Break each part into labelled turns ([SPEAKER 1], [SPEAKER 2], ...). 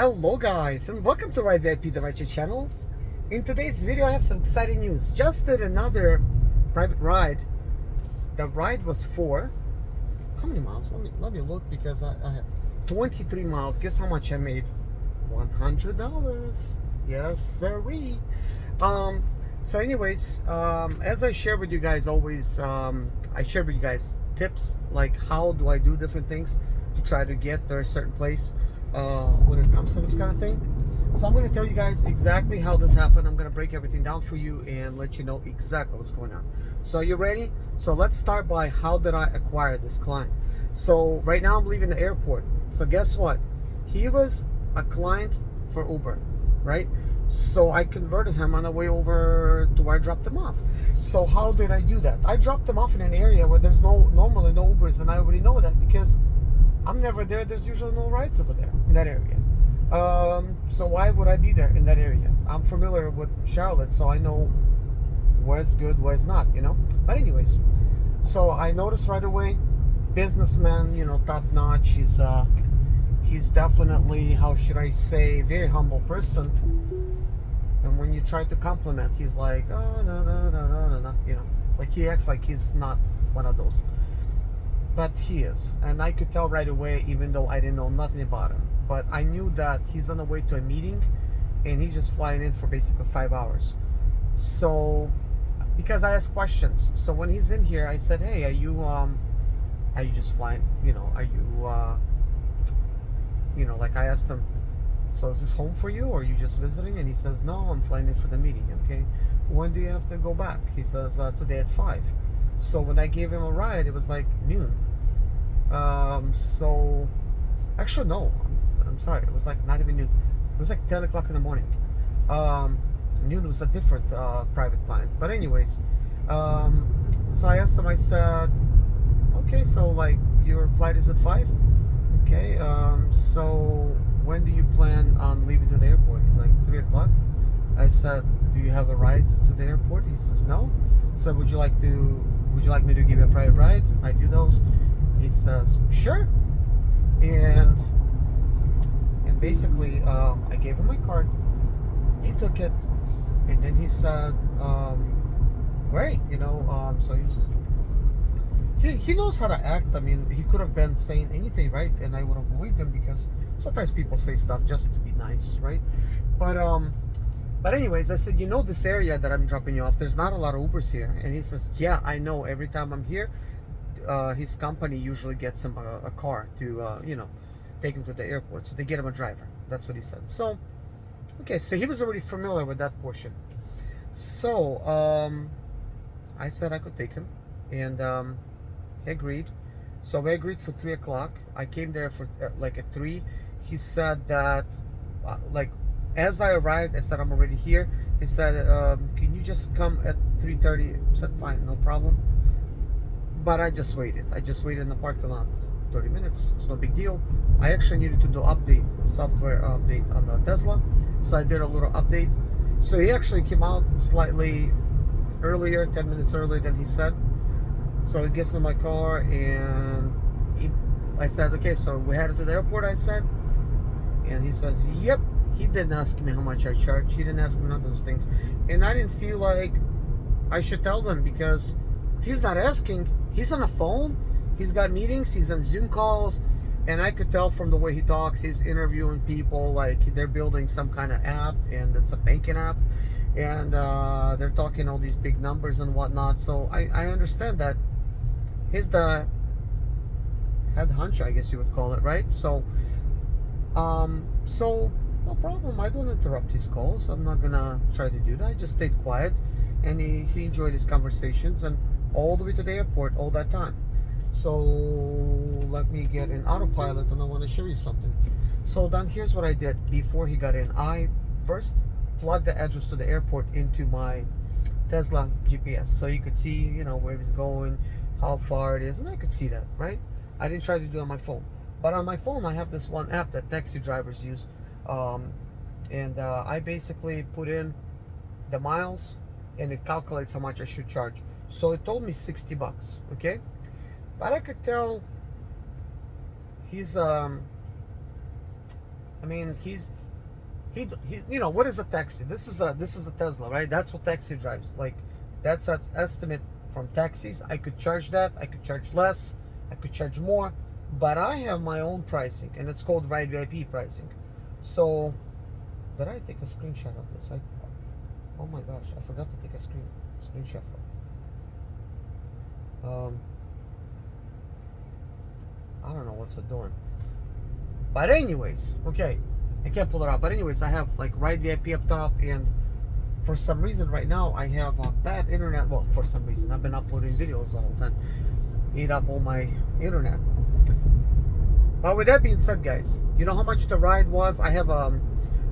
[SPEAKER 1] Hello guys and welcome to Ride VIP, the Rideshare channel. In today's video I have some exciting news. Just did another private ride. The ride was for how many miles? Let me look because I have 23 miles. Guess how much I made? $100. Yes sirree. So anyways, as I share with you guys always, I share with you guys tips like how do I do different things to try to get to a certain place when it comes to this kind of thing. So I'm going to tell you guys exactly how this happened. I'm going to break everything down for you and let you know exactly what's going on. So are you ready? So let's start by how did I acquire this client. So right now I'm leaving the airport. So guess what? He was a client for Uber, right? So I converted him on the way over to where I dropped him off. So how did I do that? I dropped him off in an area where there's normally no Ubers, and I already know that because I'm never there. There's usually no rides over there in that area. So why would I be there in that area? I'm familiar with Charlotte, so I know where's good, where's not, you know. But anyways, so I noticed right away, businessman, you know, top notch. He's definitely, how should I say, very humble person. And when you try to compliment, he's like, oh no no no no no no, you know, like he acts like he's not one of those. But he is, and I could tell right away, even though I didn't know nothing about him. But I knew that he's on the way to a meeting, and he's just flying in for basically 5 hours. So, because I asked questions, so when he's in here, I said, "Hey, are you just flying? You know, are you, like I asked him, so is this home for you, or are you just visiting?" And he says, "No, I'm flying in for the meeting." Okay, when do you have to go back? He says, "Today at 5." So when I gave him a ride, it was like noon. So actually no, I'm sorry, it was like not even noon. It was like 10 o'clock in the morning. Noon was a different private client. But anyways, so I asked him, I said, okay, so like your flight is at 5? Okay, so when do you plan on leaving to the airport? He's like 3 o'clock. I said, do you have a ride to the airport? He says no. So would you like me to give you a private ride? I do those. He says sure. And basically I gave him my card. He took it, and then he said great, you know. So he knows how to act. I mean, he could have been saying anything, right? And I would have believed him, because sometimes people say stuff just to be nice, right? But anyways, I said, you know, this area that I'm dropping you off, there's not a lot of Ubers here. And he says, yeah, I know. Every time I'm here, his company usually gets him a car to, you know, take him to the airport. So they get him a driver. That's what he said. So, okay, so he was already familiar with that portion. So, I said I could take him. And he agreed. So we agreed for 3 o'clock. I came there for like at 3. He said that, like, as I arrived, I said, I'm already here. He said, can you just come at 3:30? I said, fine, no problem. But I just waited. I just waited in the parking lot 30 minutes. It's no big deal. I actually needed to do a software update on the Tesla. So I did a little update. So he actually came out slightly earlier, 10 minutes earlier than he said. So he gets in my car, and I said, okay, so we headed to the airport, I said. And he says, yep. He didn't ask me how much I charge. He didn't ask me none of those things. And I didn't feel like I should tell them, because if he's not asking, he's on a phone, he's got meetings, he's on Zoom calls, and I could tell from the way he talks, he's interviewing people like they're building some kind of app, and it's a banking app, and they're talking all these big numbers and whatnot. So I understand that he's the head honcho, I guess you would call it, right? So no problem. I don't interrupt his calls. I'm not gonna try to do that. I just stayed quiet, and he enjoyed his conversations, and all the way to the airport all that time. So let me get in autopilot, and I want to show you something. So then here's what I did before he got in. I first plugged the address to the airport into my Tesla GPS, so you could see, you know, where he's going, how far it is, and I could see that, right? I didn't try to do it on my phone, but on my phone I have this one app that taxi drivers use. I basically put in the miles, and it calculates how much I should charge. So it told me $60, okay? But I could tell he's I mean, he you know, what is a taxi? This is a Tesla, right? That's what taxi drives. Like, that's an estimate from taxis. I could charge that, I could charge less, I could charge more, but I have my own pricing, and it's called Ride VIP pricing. So did I take a screenshot of this? Oh my gosh, I forgot to take a screenshot for I don't know what's it doing. But anyways, okay, I can't pull it out. But anyways, I have like Ride VIP up top, and for some reason right now I have a bad internet. Well, for some reason I've been uploading videos the whole time, eat up all my internet. But with that being said, guys, you know how much the ride was? I have a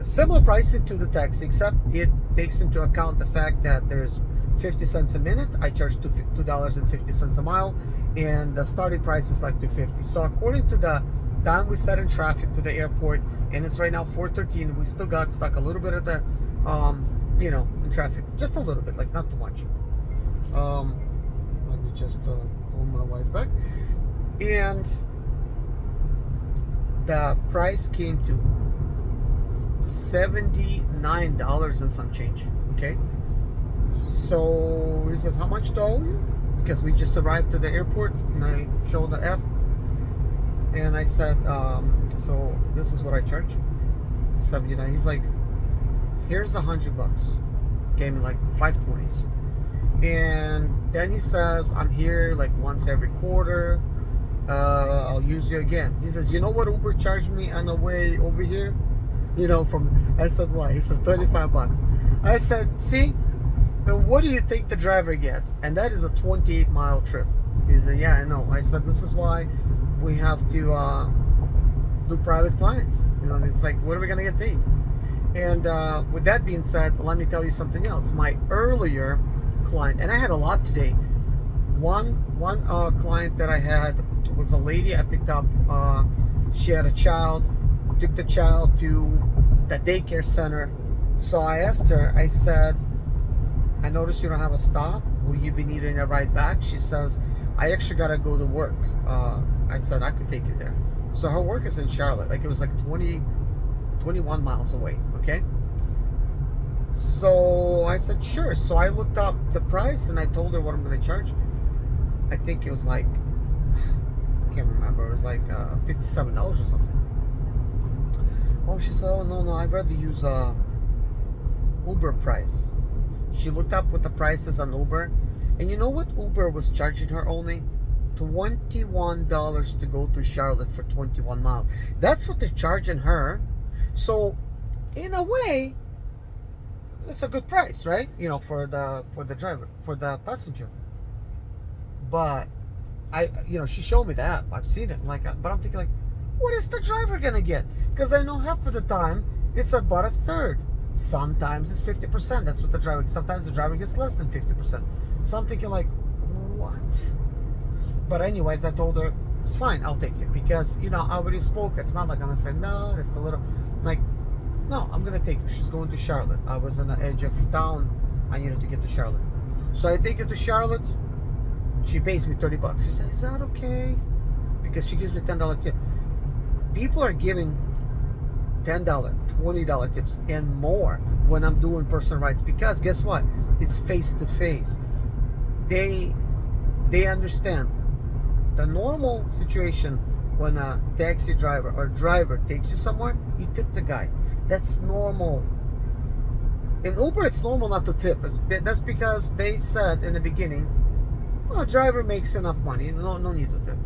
[SPEAKER 1] similar pricing to the taxi, except it takes into account the fact that there's 50 cents a minute. I charge $2.50 a mile, and the starting price is like $2.50. So according to the time we set in traffic to the airport, and it's right now 4:13, we still got stuck a little bit at the you know, in traffic, just a little bit, like not too much. Let me just call my wife back. And the price came to $79 and some change. Okay, so he says, how much do I owe you? Because we just arrived to the airport, and I showed the app, and I said, so this is what I charge, 79. He's like, here's $100. Gave me like 520s. And then he says, I'm here like once every quarter, I'll use you again. He says, you know what Uber charged me on the way over here? You know, from, I said, what? He says, $35. I said, see, and what do you think the driver gets? And that is a 28-mile trip. He said, yeah, I know. I said, this is why we have to do private clients. You know, and it's like, what are we gonna get paid? And with that being said, let me tell you something else. My earlier client, and I had a lot today. One client that I had was a lady I picked up. She had a child, took the child to the daycare center. So I asked her, I said, I noticed you don't have a stop. Will you be needing a ride back? She says, I actually gotta go to work. I said, I could take you there. So her work is in Charlotte. Like, it was like 21 miles away. Okay. So I said, sure. So I looked up the price, and I told her what I'm going to charge. I think it was like, I can't remember. It was like $57 or something. Oh, she said, oh, no, I'd rather use Uber price. She looked up what the prices on Uber. And you know what Uber was charging her? Only $21 to go to Charlotte for 21 miles. That's what they're charging her. So in a way, it's a good price, right? You know, for the driver, for the passenger. But you know, she showed me the app. I've seen it. Like, but I'm thinking, like, what is the driver gonna get? Because I know half of the time it's about a third. Sometimes it's 50%. That's what the driver. Sometimes the driver gets less than 50%. So I'm thinking, like, what? But anyways, I told her it's fine. I'll take it, because you know I already spoke. It's not like I'm gonna say no. It's a little like, no, I'm gonna take her. She's going to Charlotte. I was on the edge of town. I needed to get to Charlotte. So I take her to Charlotte. She pays me $30. She says, is that okay? Because she gives me $10 tip. People are giving $10, $20 tips and more when I'm doing personal rides, because guess what? It's face to face. They understand the normal situation. When a taxi driver or driver takes you somewhere, you tip the guy. That's normal. In Uber, it's normal not to tip. That's because they said in the beginning, oh, driver makes enough money, no need to tip.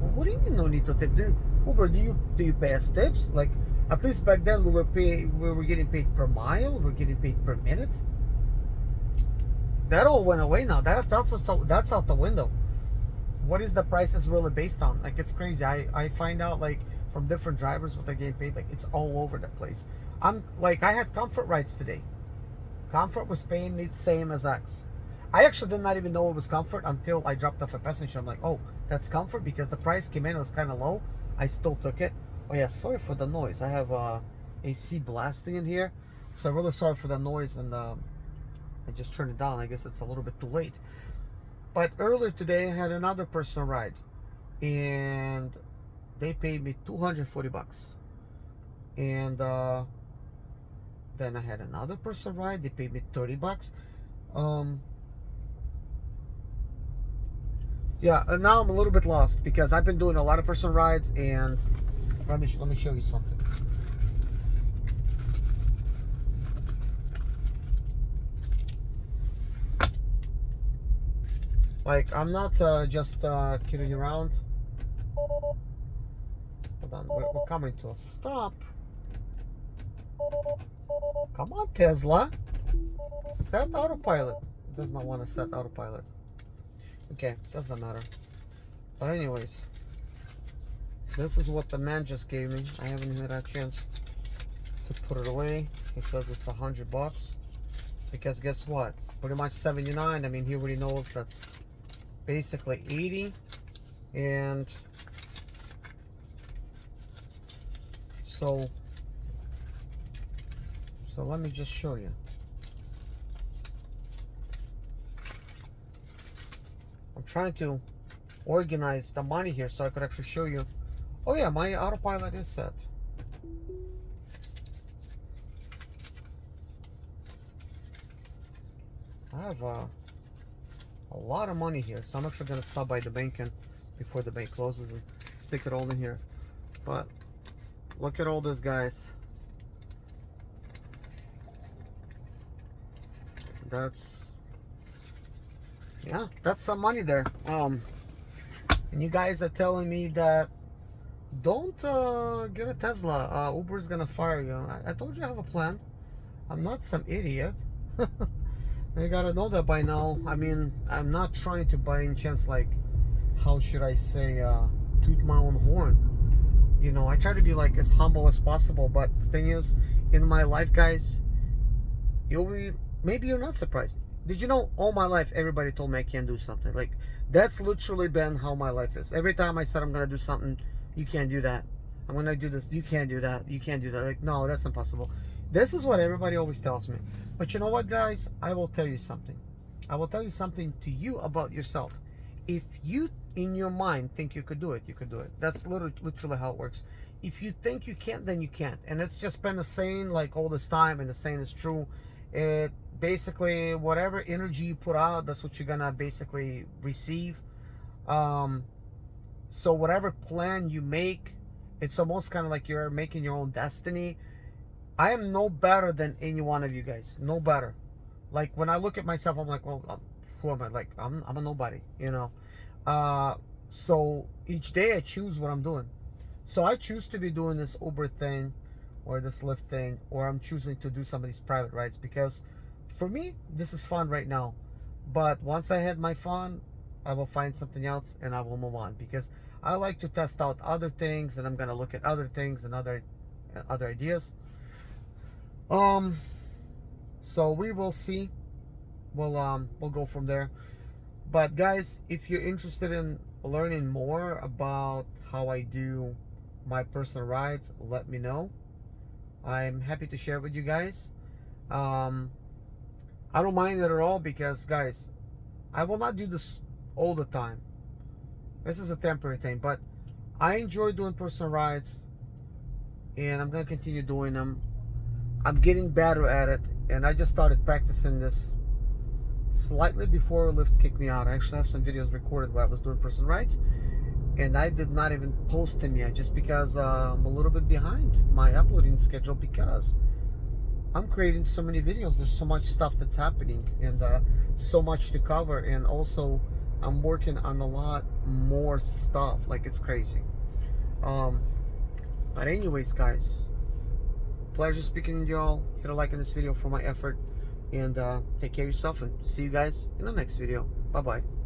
[SPEAKER 1] Well, what do you mean no need to tip? Uber, do you pay us tips? Like, at least back then we were getting paid per mile, we were getting paid per minute. That all went away now. That's out the window. What is the prices really based on? Like, it's crazy. I find out, like, from different drivers what they're getting paid. Like, it's all over the place. I'm like, I had Comfort rides today. Comfort was paying me the same as X. I actually did not even know it was Comfort until I dropped off a passenger. I'm like, oh, that's Comfort, because the price came in, it was kind of low. I still took it. Oh yeah, sorry for the noise. I have AC blasting in here, so I'm really sorry for the noise, and I just turned it down. I guess it's a little bit too late. But earlier today, I had another personal ride, and they paid me $240. And then I had another person ride. They paid me $30. Yeah, and now I'm a little bit lost because I've been doing a lot of person rides, and let me show you something. Like, I'm not just kidding around. Hold on, we're coming to a stop. Come on, Tesla. Set autopilot. It does not want to set autopilot. Okay, doesn't matter. But anyways, this is what the man just gave me. I haven't had a chance to put it away. He says it's $100. Because guess what? Pretty much 79. I mean, he already knows that's basically 80. And so let me just show you. I'm trying to organize the money here so I could actually show you. Oh yeah, my autopilot is set. I have a lot of money here, so I'm actually gonna stop by the bank and before the bank closes and stick it all in here. But look at all this, guys. That's, yeah, that's some money there. And you guys are telling me that don't get a Tesla. Uber's gonna fire you. I told you I have a plan. I'm not some idiot. You gotta know that by now. I mean, I'm not trying to by any chance, like, how should I say, toot my own horn. You know, I try to be like as humble as possible, but the thing is, in my life, guys, maybe you're not surprised. Did you know all my life everybody told me I can't do something? Like, that's literally been how my life is. Every time I said I'm gonna do something, you can't do that. I'm gonna do this, you can't do that, you can't do that. Like, no, that's impossible. This is what everybody always tells me. But you know what, guys? I will tell you something. I will tell you something to you about yourself. If you, in your mind, think you could do it, you could do it. That's literally how it works. If you think you can't, then you can't. And it's just been the saying like all this time, and the saying is true. It basically, whatever energy you put out, that's what you're gonna basically receive. So whatever plan you make, it's almost kind of like you're making your own destiny. I am no better than any one of you guys. No better. Like, when I look at myself, I'm like, well, who am I? Like, I'm a nobody, you know. So each day I choose what I'm doing. So I choose to be doing this Uber thing or this Lyft thing, or I'm choosing to do some of these private rides because for me, this is fun right now. But once I had my fun, I will find something else and I will move on, because I like to test out other things, and I'm gonna look at other things and other ideas. So we will see. We'll go from there. But guys, if you're interested in learning more about how I do my personal rides, let me know. I'm happy to share with you guys. I don't mind it at all, because guys, I will not do this all the time. This is a temporary thing, but I enjoy doing personal rides, and I'm gonna continue doing them. I'm getting better at it, and I just started practicing this slightly before Lyft kicked me out. I actually have some videos recorded where I was doing personal rides, and I did not even post them yet, just because I'm a little bit behind my uploading schedule, because I'm creating so many videos. There's so much stuff that's happening, and so much to cover, and also I'm working on a lot more stuff. Like, it's crazy. But anyways, guys, pleasure speaking to y'all. Hit a like on this video for my effort, and take care of yourself, and see you guys in the next video. Bye bye.